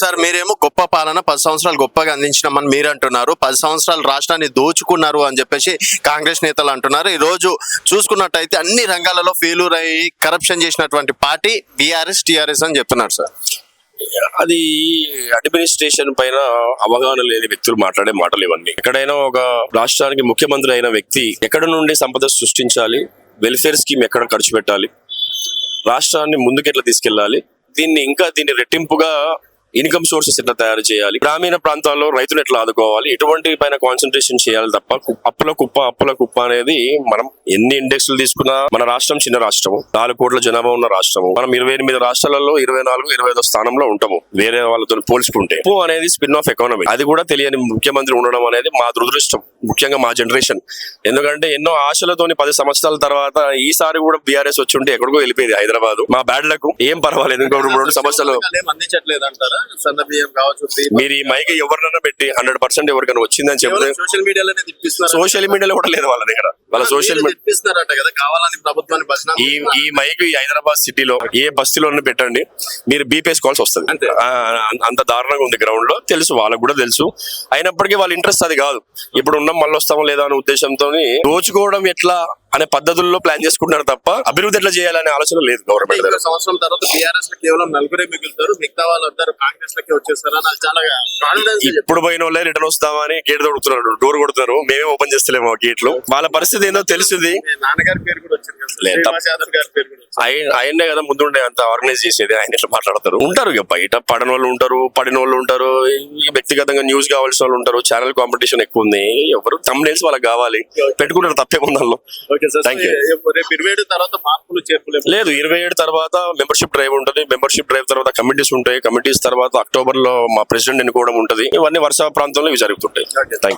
Sir మీరేమో గొప్ప పాలన 10 సంవత్సరాలు గొప్పగా అందించినామని మీరు అంటున్నారు. 10 సంవత్సరాలు రాష్ట్రాన్ని దోచుకున్నారు అని చెప్పేసి కాంగ్రెస్ నేతలు అంటున్నారు. ఈ రోజు చూసుకున్నట్టయితే అన్ని రంగాలలో ఫెయిల్యూర్ అయ్యి కరప్షన్ చేసినటువంటి పార్టీ బీఆర్ఎస్ టీఆర్ఎస్ అని చెప్తున్నారు సార్. అది అడ్మినిస్ట్రేషన్ పైన అవగాహన లేని వ్యక్తులు మాట్లాడే మాటలు ఇవన్నీ. ఎక్కడైనా ఒక రాష్ట్రానికి ముఖ్యమంత్రి అయిన వ్యక్తి ఎక్కడ నుండి సంపద సృష్టించాలి, వెల్ఫేర్ స్కీమ్ ఎక్కడ ఖర్చు పెట్టాలి, రాష్ట్రాన్ని ముందుకు ఎట్లా తీసుకెళ్లాలి, దీన్ని రెట్టింపుగా ఇన్కమ్ సోర్సెస్ ఎట్లా తయారు చేయాలి, గ్రామీణ ప్రాంతాల్లో రైతులు ఎట్లా ఆదుకోవాలి, ఇటువంటి పైన కాన్సన్ట్రేషన్ చేయాలి తప్ప అప్పుల కుప్ప అనేది మనం ఎన్ని ఇండెక్స్లు తీసుకున్నా మన రాష్ట్రం చిన్న రాష్ట్రం, 4 కోట్ల జనాభా ఉన్న రాష్ట్రము. మనం 28 రాష్ట్రాలలో 24, 25 స్థానంలో ఉంటాము వేరే వాళ్ళతో పోల్చుకుంటే. అప్పు అనేది స్పిన్ ఆఫ్ ఎకానమీ. అది కూడా తెలియని ముఖ్యమంత్రి ఉండడం అనేది మా దురదృష్టం, ముఖ్యంగా మా జనరేషన్. ఎందుకంటే ఎన్నో ఆశలతోని 10 సంవత్సరాల తర్వాత ఈసారి కూడా బీఆర్ఎస్ వచ్చి ఉంటే ఎక్కడికో వెళ్ళిపోయేది హైదరాబాద్. మా బ్యాడ్ లకు ఏం పర్వాలేదు, ఇంకో 2 సంవత్సరాలు మీరు ఈ మైక్ ఎవరినైనా పెట్టి 100% ఎవరికైనా వచ్చిందని చెప్తే సోషల్ మీడియాలో కూడా లేదు వాళ్ళ దగ్గర. వాళ్ళ సోషల్ ఈ మైక్ ఈ హైదరాబాద్ సిటీలో ఏ బస్తీలో పెట్టండి, మీరు బీపేసుకోవాల్సి వస్తుంది. అంత దారుణంగా ఉంది గ్రౌండ్ లో. తెలుసు, వాళ్ళకు కూడా తెలుసు. అయినప్పటికీ వాళ్ళ ఇంట్రెస్ట్ అది కాదు. ఇప్పుడు ఉన్నాం మళ్ళీ వస్తామో లేదా అనే ఉద్దేశంతో దోచుకోవడం ఎట్లా అనే పద్ధతుల్లో ప్లాన్ చేసుకుంటున్నారు తప్ప అభివృద్ధి ఎట్లా చేయాలనే ఆలోచన లేదు గవర్నమెంట్. సంవత్సరం తర్వాత బీఆర్ఎస్ లో కేవలం 4 మిగులుతారు, మిగతా వాళ్ళందరూ కాంగ్రెస్ లకి వచ్చేస్తారు. నాకు చాలా ఇప్పుడు పోయిన వాళ్ళే రిటర్న్ వస్తామని గేట్ తొడుగుతున్నారు, డోర్ కొడుతున్నారు. మేమే ఓపెన్ చేస్తలేము గేట్లు. వాళ్ళ పరిస్థితి ఏందో తెలుస్తుంది. నాన్నగారి పేరు కూడా వచ్చింది, ఆయనే కదా ముందుండే అంత ఆర్గనైజ్ చేసేది. ఆయన ఎట్లా మాట్లాడతారు. ఉంటారు ఇక బయట పడిన వాళ్ళు ఉంటారు, పడిన వాళ్ళు ఉంటారు, వ్యక్తిగతంగా న్యూస్ కావాల్సిన వాళ్ళు ఉంటారు. ఛానల్ కాంపిటీషన్ ఎక్కువ ఉంది. ఎవరు thumbnails వాళ్ళకి కావాలి పెట్టుకుంటారు, తప్పేముంది అందులో. లేదు, 27 తర్వాత మెంబర్షిప్ డ్రైవ్ ఉంటుంది. మెంబర్షిప్ డ్రైవ్ తర్వాత కమిటీస్ ఉంటాయి. కమిటీస్ తర్వాత అక్టోబర్ లో మా ప్రెసిడెంట్ ఎన్నుకోవడం ఉంటుంది. ఇవన్నీ వర్షా ప్రాంతంలో ఇవి జరుగుతుంటాయి.